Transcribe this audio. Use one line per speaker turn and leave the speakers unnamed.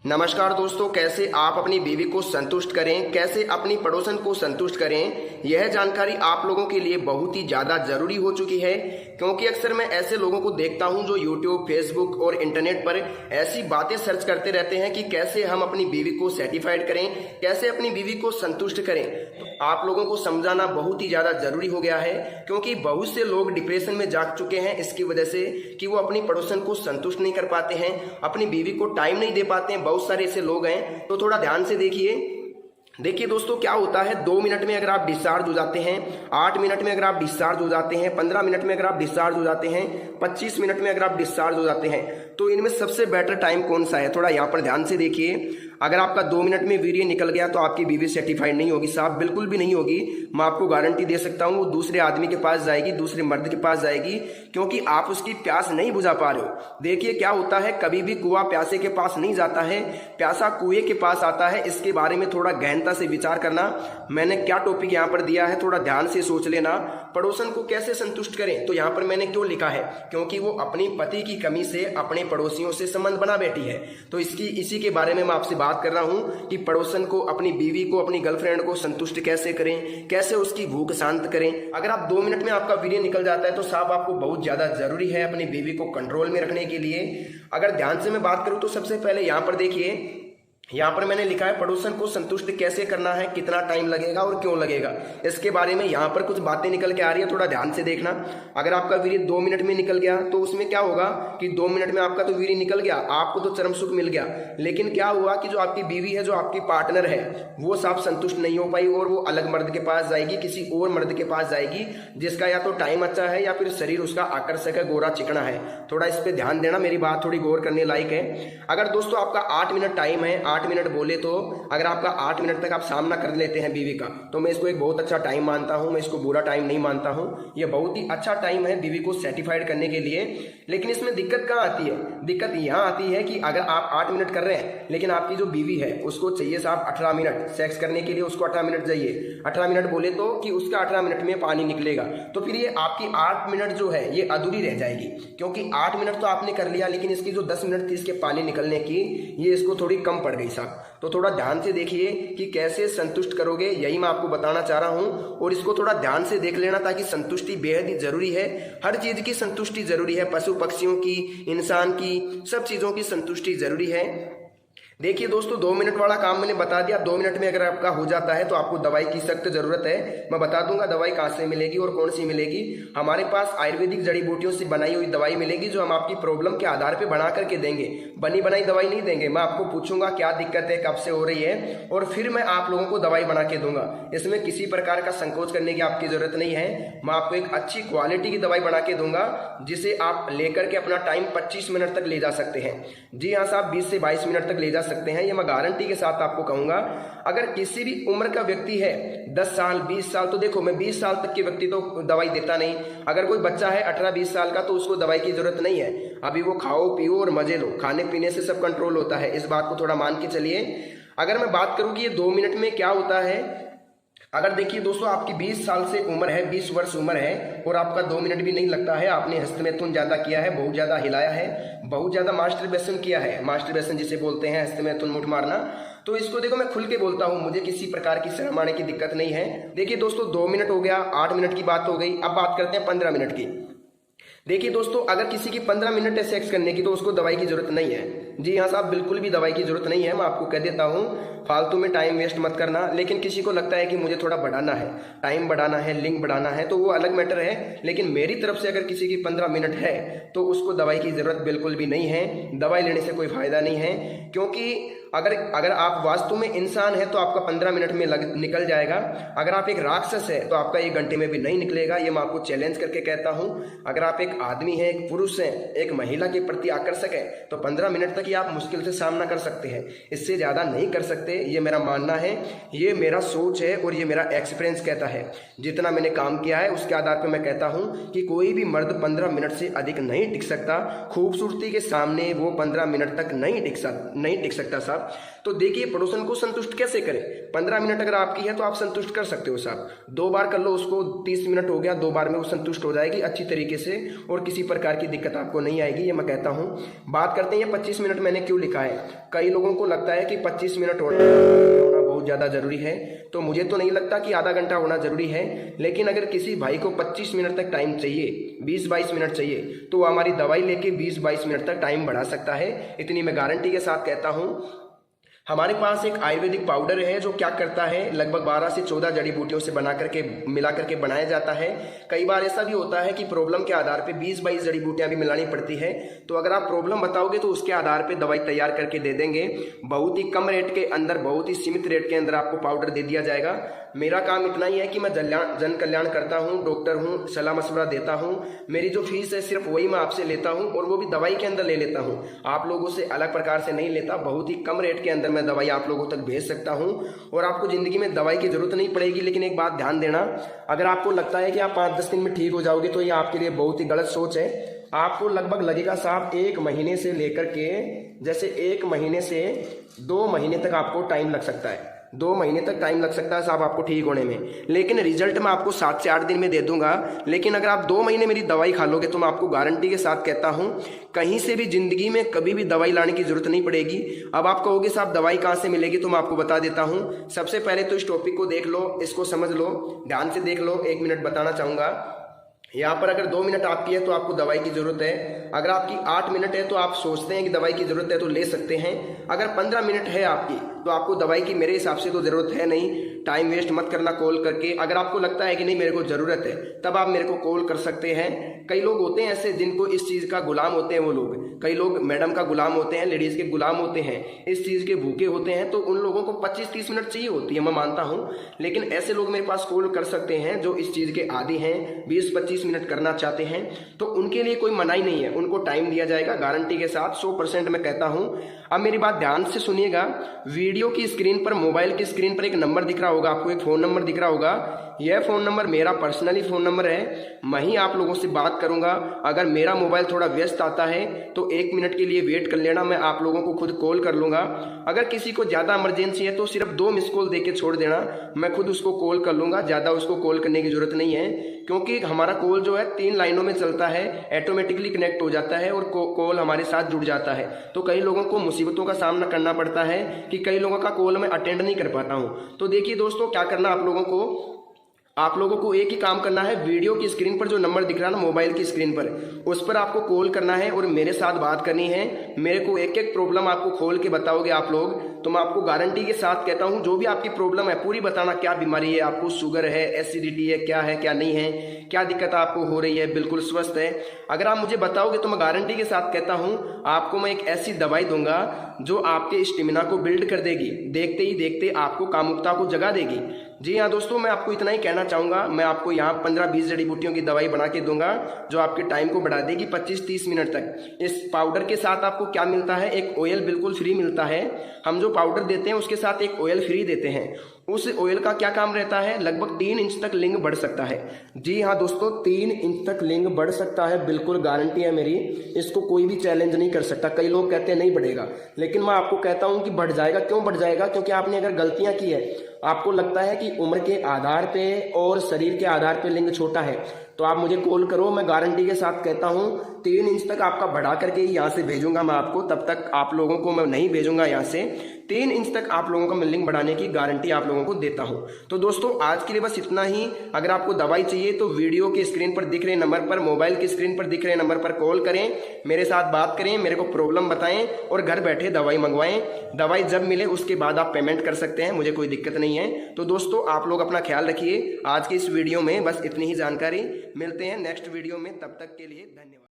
नमस्कार दोस्तों, कैसे आप अपनी बीवी को संतुष्ट करें, कैसे अपनी पड़ोसन को संतुष्ट करें, यह जानकारी आप लोगों के लिए बहुत ही ज़्यादा ज़रूरी हो चुकी है। क्योंकि अक्सर मैं ऐसे लोगों को देखता हूं जो YouTube, फेसबुक और इंटरनेट पर ऐसी बातें सर्च करते रहते हैं कि कैसे हम अपनी बीवी को सेटिस्फाइड करें, कैसे अपनी बीवी को संतुष्ट करें। तो आप लोगों को समझाना बहुत ही ज़्यादा ज़रूरी हो गया है, क्योंकि बहुत से लोग डिप्रेशन में जाग चुके हैं इसकी वजह से कि वो अपनी पड़ोसन को संतुष्ट नहीं कर पाते हैं, अपनी बीवी को टाइम नहीं दे पाते हैं। बहुत सारे ऐसे लोग हैं, तो थोड़ा ध्यान से देखिए दोस्तों, क्या होता है 2 मिनट में अगर आप डिस्चार्ज हो जाते हैं, 8 मिनट में अगर आप डिस्चार्ज हो जाते हैं, 15 मिनट में अगर आप डिस्चार्ज हो जाते हैं, 25 मिनट में अगर आप डिस्चार्ज हो जाते हैं, तो इनमें सबसे बेटर टाइम कौन सा है? थोड़ा यहाँ पर ध्यान से देखिए। अगर आपका 2 मिनट में वीर्य निकल गया तो आपकी बीवी सेटिस्फाइड नहीं होगी साहब, बिल्कुल भी नहीं होगी। मैं आपको गारंटी दे सकता हूँ, वो दूसरे आदमी के पास जाएगी, दूसरे मर्द के पास जाएगी, क्योंकि आप उसकी प्यास नहीं बुझा पा रहे हो। देखिए क्या होता है, कभी भी कुआं प्यासे के पास नहीं जाता है, प्यासा कुएं के पास आता है। इसके बारे में थोड़ा गहनता से विचार करना। मैंने क्या टॉपिक यहाँ पर दिया है, थोड़ा ध्यान से सोच लेना। पड़ोसन को कैसे संतुष्ट करें, तो यहाँ पर मैंने क्यों लिखा है, क्योंकि वो अपनी पति की कमी से अपने पड़ोसियों से संबंध बना बैठी है। तो इसी के बारे में मैं आपसे बात कर रहा हूं कि पड़ोसन को, अपनी बीवी को, अपनी गर्लफ्रेंड को संतुष्ट कैसे करें, कैसे उसकी भूख शांत करें। अगर आप 2 मिनट में आपका वीर्य निकल जाता है तो साहब आपको बहुत ज्यादा जरूरी है अपनी बीवी को कंट्रोल में रखने के लिए। अगर ध्यान से मैं बात करूं तो सबसे पहले यहां पर देखिए, यहाँ पर मैंने लिखा है पड़ोसन को संतुष्ट कैसे करना है, कितना टाइम लगेगा और क्यों लगेगा, इसके बारे में यहाँ पर कुछ बातें निकल के आ रही है, थोड़ा ध्यान से देखना। अगर आपका वीर्य 2 मिनट में निकल गया तो उसमें क्या होगा कि 2 मिनट में आपका तो वीर्य निकल गया, आपको तो चरम सुख मिल गया, लेकिन क्या हुआ कि जो आपकी बीवी है, जो आपकी पार्टनर है, वो साफ संतुष्ट नहीं हो पाई और वो अलग मर्द के पास जाएगी, किसी और मर्द के पास जाएगी जिसका या तो टाइम अच्छा है या फिर शरीर उसका आकर्षक है, गोरा चिकना है। थोड़ा इस पर ध्यान देना, मेरी बात थोड़ी गौर करने लायक है। अगर दोस्तों आपका 8 मिनट टाइम है, 8 मिनट बोले तो अगर आपका 8 मिनट तक आप सामना कर लेते हैं बीवी का, तो मैं इसको एक बहुत अच्छा टाइम मानता हूं, मैं इसको बुरा टाइम नहीं मानता हूं। ये बहुत ही अच्छा टाइम है बीवी को सेटिस्फाइड करने के लिए। लेकिन इसमें दिक्कत कहाँ आती है? दिक्कत यहाँ आती है कि अगर आप 8 मिनट कर रहे हैं, लेकिन आपकी जो बीवी है उसको चाहिए साहब 18 मिनट सेक्स करने के लिए, उसको 18 मिनट चाहिए। 18 मिनट बोले तो कि उसका 18 मिनट में पानी निकलेगा, तो फिर ये आपकी 8 मिनट जो है ये अधूरी रह जाएगी, क्योंकि 8 मिनट तो आपने कर लिया, लेकिन इसकी जो 10 मिनट थी इसके पानी निकलने की, ये इसको थोड़ी कम पड़ गई साहब। तो थोड़ा ध्यान से देखिए कि कैसे संतुष्ट करोगे, यही मैं आपको बताना चाह रहा हूं, और इसको थोड़ा ध्यान से देख लेना, ताकि संतुष्टि बेहद ही जरूरी है। हर चीज की संतुष्टि जरूरी है, पशु पक्षियों की, इंसान की, सब चीजों की संतुष्टि जरूरी है। देखिए दोस्तों, 2 मिनट वाला काम मैंने बता दिया। 2 मिनट में अगर आपका हो जाता है तो आपको दवाई की सख्त जरूरत है। मैं बता दूंगा दवाई कहाँ से मिलेगी और कौन सी मिलेगी। हमारे पास आयुर्वेदिक जड़ी बूटियों से बनाई हुई दवाई मिलेगी, जो हम आपकी प्रॉब्लम के आधार पर बना करके देंगे, बनी बनाई दवाई नहीं देंगे। मैं आपको पूछूंगा क्या दिक्कत है, कब से हो रही है, और फिर मैं आप लोगों को दवाई बना के दूंगा। इसमें किसी प्रकार का संकोच करने की आपकी जरूरत नहीं है। मैं आपको एक अच्छी क्वालिटी की दवाई बना के दूंगा, जिसे आप लेकर के अपना टाइम 25 मिनट तक ले जा सकते हैं। जी हाँ साहब, 20 से 22 मिनट तक ले जा सकते हैं, ये मैं गारंटी के साथ आपको कहूंगा। अगर किसी भी उम्र का व्यक्ति है, 10 साल 20 साल, तो देखो मैं 20 साल तक के व्यक्ति तो दवाई देता नहीं। अगर कोई बच्चा है 18-20 साल का, तो उसको दवाई की जरूरत नहीं है। अभी वो खाओ पियो और मजे लो, खाने पीने से सब कंट्रोल होता है, इस बात को थोड़ा मान के चलिए। अगर मैं बात करूं कि ये 2 मिनट में क्या होता है, अगर देखिए दोस्तों आपकी 20 साल से उम्र है, 20 वर्ष उम्र है, और आपका 2 मिनट भी नहीं लगता है, आपने हस्तमैथुन ज्यादा किया है, बहुत ज्यादा हिलाया है, बहुत ज्यादा मास्टरबेशन किया है, मास्टरबेशन जिसे बोलते हैं हस्तमैथुन मुठ मारना, तो इसको देखो मैं खुल के बोलता हूं, मुझे किसी प्रकार की शर्म आने की दिक्कत नहीं है। देखिए दोस्तों 2 मिनट हो गया, 8 मिनट की बात हो गई, अब बात करते हैं 15 मिनट की। देखिए दोस्तों, अगर किसी की 15 मिनट है सेक्स करने की, तो उसको दवाई की जरूरत नहीं है। जी हाँ साहब, बिल्कुल भी दवाई की जरूरत नहीं है, मैं आपको कह देता हूँ। फालतू में टाइम वेस्ट मत करना। लेकिन किसी को लगता है कि मुझे थोड़ा बढ़ाना है, टाइम बढ़ाना है, लिंक बढ़ाना है, तो वो अलग मैटर है। लेकिन मेरी तरफ से अगर किसी की 15 मिनट है तो उसको दवाई की जरूरत बिल्कुल भी नहीं है। दवाई लेने से कोई फायदा नहीं है, क्योंकि अगर आप वास्तव में इंसान है तो आपका 15 मिनट में निकल जाएगा। अगर आप एक राक्षस है तो आपका 1 घंटे में भी नहीं निकलेगा, ये मैं आपको चैलेंज करके कहता हूं। अगर आप एक आदमी है, एक पुरुष है, एक महिला के प्रति आकर्षक है, तो 15 मिनट तक ही आप मुश्किल से सामना कर सकते हैं, इससे ज्यादा नहीं कर सकते। ये मेरा मानना है, ये मेरा सोच है और ये मेरा एक्सपीरियंस कहता है। जितना मैंने काम किया है उसके आधार पर मैं कहता हूं कि कोई भी मर्द 15 मिनट से अधिक नहीं टिक सकता। खूबसूरती के सामने वो 15 मिनट तक नहीं टिक सकता साहब। साहब। तो देखिए पड़ोसन को संतुष्ट कैसे करें। 15 मिनट अगर आपकी है तो आप संतुष्ट कर सकते हो साहब। 2 बार कर लो उसको, 30 मिनट हो गया, 2 बार में वो संतुष्ट हो जाएगी अच्छी तरीके से और किसी प्रकार की दिक्कत आपको नहीं आएगी, ये मैं कहता हूँ। बात करते हैं 25 मिनट मैंने क्यों लिखा है। कई लोगों को लगता है कि 25 मिनट होना बहुत ज़्यादा ज़रूरी है, तो मुझे तो नहीं लगता कि आधा घंटा होना ज़रूरी है। लेकिन अगर किसी भाई को 25 मिनट तक टाइम चाहिए, 20-22 मिनट चाहिए, तो वो हमारी दवाई लेके 20-22 मिनट तक टाइम बढ़ा सकता है। इतनी मैं गारंटी के साथ कहता हूँ। हमारे पास एक आयुर्वेदिक पाउडर है जो क्या करता है, लगभग 12 से 14 जड़ी बूटियों से बना करके मिला करके बनाया जाता है। कई बार ऐसा भी होता है कि प्रॉब्लम के आधार पे 20-22 जड़ी बूटियां भी मिलानी पड़ती है। तो अगर आप प्रॉब्लम बताओगे तो उसके आधार पे दवाई तैयार करके दे देंगे। बहुत ही कम रेट के अंदर, बहुत ही सीमित रेट के अंदर आपको पाउडर दे दिया जाएगा। मेरा काम इतना ही है कि मैं जन कल्याण करता हूँ, डॉक्टर हूँ, सलाह मशवरा देता हूँ। मेरी जो फीस है सिर्फ वही मैं आपसे लेता हूँ और वो भी दवाई के अंदर ले लेता हूँ, आप लोगों से अलग प्रकार से नहीं लेता। बहुत ही कम रेट के अंदर मैं दवाई आप लोगों तक भेज सकता हूँ और आपको जिंदगी में दवाई की जरूरत नहीं पड़ेगी। लेकिन एक बात ध्यान देना, अगर आपको लगता है कि आप 5-10 दिन में ठीक हो जाओगे तो ये आपके लिए बहुत ही गलत सोच है। आपको लगभग लगेगा साहब 1 महीने से लेकर के, जैसे 1 महीने से 2 महीने तक आपको टाइम लग सकता है। 2 महीने तक टाइम लग सकता है साहब आपको ठीक होने में, लेकिन रिजल्ट मैं आपको 7 से 8 दिन में दे दूंगा। लेकिन अगर आप 2 महीने मेरी दवाई खा लोगे तो मैं आपको गारंटी के साथ कहता हूं कहीं से भी जिंदगी में कभी भी दवाई लाने की जरूरत नहीं पड़ेगी। अब आप कहोगे साहब दवाई कहाँ से मिलेगी, तो मैं आपको बता देता हूँ। सबसे पहले तो इस टॉपिक को देख लो, इसको समझ लो, ध्यान से देख लो। 1 मिनट बताना चाहूँगा। यहाँ पर अगर 2 मिनट आपकी है तो आपको दवाई की जरूरत है। अगर आपकी 8 मिनट है तो आप सोचते हैं कि दवाई की जरूरत है तो ले सकते हैं। अगर 15 मिनट है आपकी तो आपको दवाई की मेरे हिसाब से तो जरूरत है नहीं। टाइम वेस्ट मत करना कॉल करके। अगर आपको लगता है कि नहीं मेरे को जरूरत है तब आप मेरे को कॉल कर सकते हैं। कई लोग होते हैं ऐसे जिनको इस चीज का गुलाम होते हैं, वो लोग, कई लोग मैडम का गुलाम होते हैं, लेडीज के गुलाम होते हैं, इस चीज के भूखे होते हैं। तो उन लोगों को 25-30 मिनट चाहिए होती है, मैं मानता हूँ। लेकिन ऐसे लोग मेरे पास कॉल कर सकते हैं जो इस चीज के आदी हैं, 20-25 मिनट करना चाहते हैं, तो उनके लिए कोई मनाही नहीं है। उनको टाइम दिया जाएगा गारंटी के साथ, 100% मैं कहता हूं। अब मेरी बात ध्यान से सुनिएगा। वीडियो की स्क्रीन पर, मोबाइल की स्क्रीन पर एक नंबर दिख रहा होगा आपको, एक फोन नंबर दिख रहा होगा। यह फोन नंबर मेरा पर्सनली फोन नंबर है। मैं ही आप लोगों से बात करूंगा। अगर मेरा मोबाइल थोड़ा व्यस्त आता है तो 1 मिनट के लिए वेट कर लेना, मैं आप लोगों को खुद कॉल कर लूंगा। अगर किसी को ज्यादा इमरजेंसी है तो सिर्फ 2 मिस कॉल देके छोड़ देना, मैं खुद उसको कॉल कर लूंगा। ज्यादा उसको कॉल करने की जरूरत नहीं है, क्योंकि हमारा कॉल जो है 3 लाइनों में चलता है, ऑटोमेटिकली कनेक्ट हो जाता है और कॉल हमारे साथ जुड़ जाता है। तो कई लोगों को मुसीबतों का सामना करना पड़ता है कि कई लोगों का कॉल मैं अटेंड नहीं कर पाता हूं। तो देखिए दोस्तों, क्या करना आप लोगों को एक ही काम करना है। वीडियो की स्क्रीन पर जो नंबर दिख रहा है ना, मोबाइल की स्क्रीन पर, उस पर आपको कॉल करना है और मेरे साथ बात करनी है। मेरे को एक एक प्रॉब्लम आपको खोल के बताओगे आप लोग, तो मैं आपको गारंटी के साथ कहता हूं जो भी आपकी प्रॉब्लम है पूरी बताना। क्या बीमारी है आपको, शुगर है, एसिडिटी है, क्या है क्या नहीं है, क्या दिक्कत आपको हो रही है, बिल्कुल स्वस्थ है। अगर आप मुझे बताओगे तो मैं गारंटी के साथ कहता हूं आपको मैं एक ऐसी दवाई दूंगा जो आपके स्टेमिना को बिल्ड कर देगी, देखते ही देखते आपको कामुकता को जगा देगी। जी हाँ दोस्तों, मैं आपको इतना ही कहना चाहूंगा। मैं आपको यहाँ 15-20 जड़ी बूटियों की दवाई बना के दूंगा जो आपके टाइम को बढ़ा देगी 25-30 मिनट तक। इस पाउडर के साथ आपको क्या मिलता है, एक ऑयल बिल्कुल फ्री मिलता है। हम जो पाउडर देते हैं उसके साथ एक ऑयल फ्री देते हैं। उस ऑयल का क्या काम रहता है, लगभग 3 इंच तक लिंग बढ़ सकता है। जी हाँ दोस्तों, 3 इंच तक लिंग बढ़ सकता है, बिल्कुल गारंटी है मेरी। इसको कोई भी चैलेंज नहीं कर सकता। कई लोग कहते हैं नहीं बढ़ेगा, लेकिन मैं आपको कहता हूं कि बढ़ जाएगा। क्यों बढ़ जाएगा, क्योंकि आपने अगर गलतियां की है, आपको लगता है कि उम्र के आधार पे और शरीर के आधार पे लिंग छोटा है, तो आप मुझे कॉल करो। मैं गारंटी के साथ कहता हूं 3 इंच तक आपका बढ़ा करके ही यहाँ से भेजूंगा मैं आपको। तब तक आप लोगों को मैं नहीं भेजूंगा यहाँ से। 3 इंच तक आप लोगों का मैं लिंग बढ़ाने की गारंटी आप लोगों को देता हूं। तो दोस्तों आज के लिए बस इतना ही। अगर आपको दवाई चाहिए तो वीडियो की स्क्रीन पर दिख रहे नंबर पर, मोबाइल की स्क्रीन पर दिख रहे नंबर पर कॉल करें, मेरे साथ बात करें, मेरे को प्रॉब्लम बताएं और घर बैठे दवाई मंगवाएं। दवाई जब मिले उसके बाद आप पेमेंट कर सकते हैं, मुझे कोई दिक्कत नहीं है। तो दोस्तों आप लोग अपना ख्याल रखिए। आज की इस वीडियो में बस इतनी ही जानकारी। मिलते हैं नेक्स्ट वीडियो में, तब तक के लिए धन्यवाद।